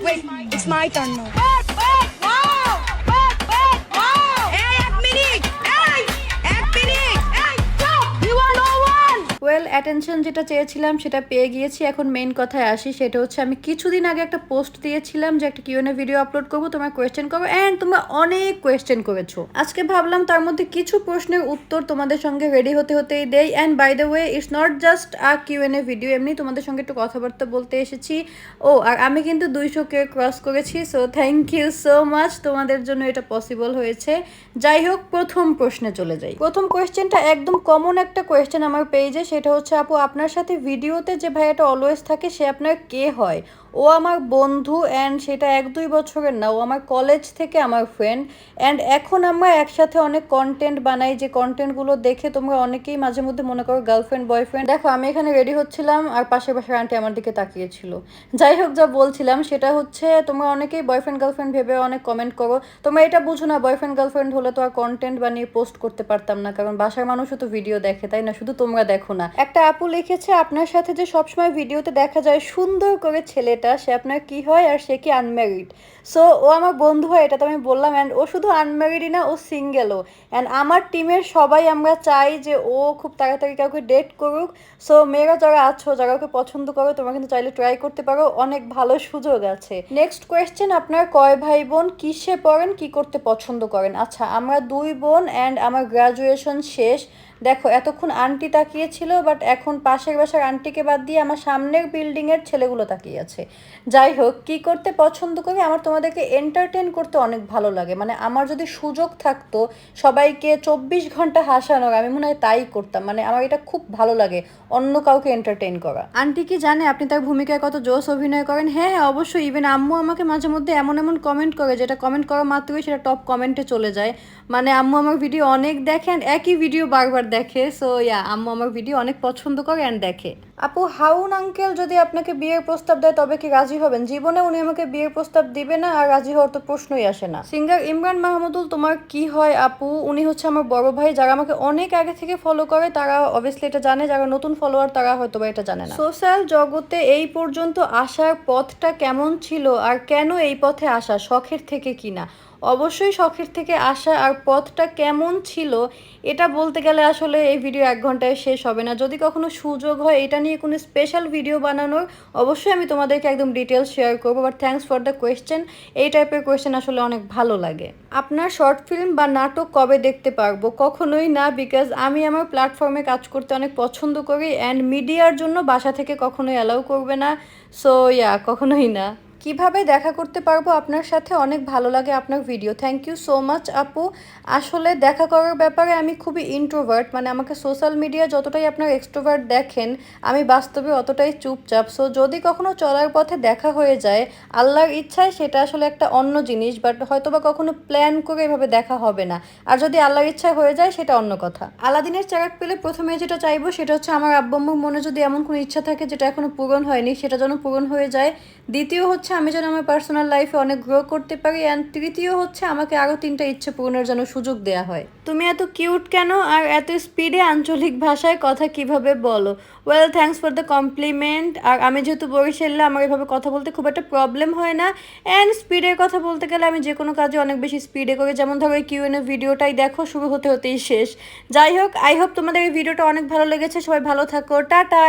Wait, it's my turn now. Wait, wow! Wow! Hey, এক minute! এক minute! Stop! You are no one! Well attention যেটা চেয়েছিলাম সেটা পেয়ে গিয়েছি। এখন মেইন কথায় আসি, সেটা হচ্ছে আমি কিছুদিন আগে একটা পোস্ট দিয়েছিলাম যে একটা কিউএনএ ভিডিও আপলোড করবো, তোমরা কোয়েশ্চেন করবো, অ্যান্ড তোমরা অনেক কোয়েশ্চেন করেছো। আজকে ভাবলাম তার মধ্যে কিছু প্রশ্নের উত্তর তোমাদের সঙ্গে রেডি হতেই দেই। And by the way, it's not just a QnA video, এমনি তোমাদের সঙ্গে একটু কথাবার্তা বলতে এসেছি। ও আর আমি কিন্তু 200K ক্রস করেছি, so thank you so much, তোমাদের জন্য এটা পসিবল হয়েছে। যাই হোক, প্রথম প্রশ্নে চলে যাই। প্রথম কোয়েশ্চেনটা একদম কমন একটা কোয়েশ্চেন আমার পেজে, সেটা হচ্ছে আপু আপনার সাথে ভিডিওতে যে ভাইয়াটা অলওয়েজ থাকে সে আপনার কে হয়? ও আমার বন্ধু, অ্যান্ড সেটা 1-2 বছরের না, ও আমার কলেজ থেকে আমার ফ্রেন্ড। অ্যান্ড এখন আমরা একসাথে অনেক কন্টেন্ট বানাই, যে কন্টেন্টগুলো দেখে তোমরা অনেকেই মাঝে মধ্যে মনে করো গার্লফ্রেন্ড বয়ফ্রেন্ড। দেখো আমি এখানে রেডি হচ্ছিলাম আর পাশের পাশের আন্টি আমার দিকে তাকিয়েছিল। যাই হোক, যা বলছিলাম সেটা হচ্ছে তোমরা অনেকেই বয়ফ্রেন্ড গার্লফ্রেন্ড ভেবে অনেক কমেন্ট করো। তোমরা এটা বুঝো না, বয়ফ্রেন্ড গার্লফ্রেন্ড হলে তো আর কন্টেন্ট বানিয়ে পোস্ট করতে পারতাম না, কারণ বাসার মানুষও তো ভিডিও দেখে, তাই না? শুধু তোমরা দেখো না। একটা আপু লিখেছে আপনার সাথে যে সবসময় ভিডিওতে দেখা যায় সুন্দর করে ছেলেটা, সে আপনার কি হয় আর সে কি আনম্যারিড? সো ও আমার বন্ধু হয়, এটা তো আমি বললাম। অ্যান্ড ও শুধু আনম্যারিডই না, ও সিঙ্গেলও। অ্যান্ড আমার টিমের সবাই আমরা চাই যে ও খুব তাড়াতাড়ি কাউকে ডেট করুক। সো মেয়েরা যারা আছো, যারা ওকে পছন্দ করো, তোমরা কিন্তু চাইলে ট্রাই করতে পারো, অনেক ভালো সুযোগ আছে। নেক্সট কোয়েশ্চেন, আপনার কয় ভাই বোন, কিসে পড়েন, কি করতে পছন্দ করেন? আচ্ছা, আমরা 2 বোন, অ্যান্ড আমার গ্রাজুয়েশন শেষ। দেখো এতক্ষণ আন্টি তাকিয়েছিল, বাট এখন পাশের বাসার আন্টিকে বাদ দিয়ে আমার সামনের বিল্ডিংয়ের ছেলেগুলো তাকিয়ে আছে। যাই হোক, কি করতে পছন্দ করি, আমার তোমাদেরকে এন্টারটেন করতে অনেক ভালো লাগে। মানে আমার যদি সুযোগ থাকতো সবাইকে 24 ঘন্টা হাসানোর, আমি মনে হয় তাই করতাম। মানে আমার এটা খুব ভালো লাগে, অন্য কাউকে এন্টারটেইন করা। আন্টি কি জানে আপনি তার ভূমিকায় কত জোস অভিনয় করেন? হ্যাঁ হ্যাঁ, অবশ্যই। ইভেন আম্মু আমাকে মাঝে মধ্যে এমন এমন কমেন্ট করে, যেটা কমেন্ট করা মাত্রই সেটা টপ কমেন্টে চলে যায়। মানে আম্মু আমার ভিডিও অনেক দেখেন, একই ভিডিও বারবার দেখে। সো ইয়া, আম্মু আমার ভিডিও অনেক পছন্দ করে অ্যান্ড দেখে। আপু, হাউন আঙ্কেল যদি আপনাকে বিয়ের প্রস্তাব দেয় তবে কি রাজি হবেন? জীবনে উনি আমাকে বিয়ের প্রস্তাব দিবে না, আর রাজি হওয়ার তো প্রশ্নই আসে না। সিঙ্গার ইমরান মাহমুদুল তোমার কি হয় আপু? উনি হচ্ছে আমার বড় ভাই। যারা আমাকে অনেক আগে থেকে ফলো করে তারা অবভিয়াসলি এটা জানে, যারা নতুন ফলোয়ার তারা হয়তো বা এটা জানে না। সোশ্যাল জগতে এই পর্যন্ত আসার পথটা কেমন ছিল, আর কেন এই পথে আসা, শখের থেকে কিনা? অবশ্যই শখের থেকে আসা। আর পথটা কেমন ছিল এটা বলতে গেলে আসলে এই ভিডিও 1 ঘন্টায় শেষ হবে না। যদি কখনো সুযোগ হয় এটা নিয়ে কোনো স্পেশাল ভিডিও বানানোর, অবশ্যই আমি তোমাদেরকে একদম ডিটেলস শেয়ার করবো। But thanks for the question, এই টাইপের কোয়েশ্চেন আসলে অনেক ভালো লাগে। আপনার শর্ট ফিল্ম বা নাটক কবে দেখতে পারবো? কখনোই না, বিকজ আমি আমার প্ল্যাটফর্মে কাজ করতে অনেক পছন্দ করি, অ্যান্ড মিডিয়ার জন্য বাসা থেকে কখনোই অ্যালাউ করবে না। সো ইয়া, কখনোই না। কিভাবে দেখা করতে পারবো আপনার সাথে? অনেক ভালো লাগে আপনার video. Thank you so much আপু। আসলে দেখা করার ব্যাপারে আমি খুবই ইন্ট্রোভার্ট, মানে আমাকে সোশ্যাল মিডিয়া যতটাই আপনার এক্সট্রোভার্ট দেখেন, আমি বাস্তবে অতটাই চুপচাপ। সো যদি কখনো চলার পথে দেখা হয়ে যায় আল্লাহর ইচ্ছায়, সেটা আসলে একটা অন্য জিনিস, বাট হয়তো বা কখনো প্ল্যান করে এভাবে দেখা হবে না। আর যদি আল্লাহর ইচ্ছায় হয়ে যায় সেটা অন্য কথা। আলাদিনের চেরাগ পেলে প্রথমে যেটা চাইবো সেটা হচ্ছে আমার আব্বু আম্মুর মনে যদি এমন কোনো ইচ্ছা থাকে যেটা এখনো পূরণ হয়নি, সেটা যেন পূরণ হয়ে যায়। দ্বিতীয় হচ্ছে আমি যেন আমার পার্সোনাল লাইফে অনেক গ্রো করতে পারি, অ্যান্ড তৃতীয় হচ্ছে আমাকে আরও 3টা ইচ্ছে পূরণের জন্য সুযোগ দেওয়া হয়। তুমি এত কিউট কেন, আর এত স্পিডে আঞ্চলিক ভাষায় কথা কিভাবে বলো? Well, thanks for the compliment. আর আমি যেহেতু বরিশালে, আমার এভাবে কথা বলতে খুব একটা প্রবলেম হয় না। অ্যান্ড স্পিডের কথা বলতে গেলে আমি যে কোনো কাজে অনেক বেশি স্পিডে করি। যেমন ধরো এই কিউএনএ ভিডিওটাই দেখো, শুরু হতেই শেষ। যাই হোক, আই হোপ তোমাদের এই ভিডিওটা অনেক ভালো লেগেছে। সবাই ভালো থাকো, টাটা।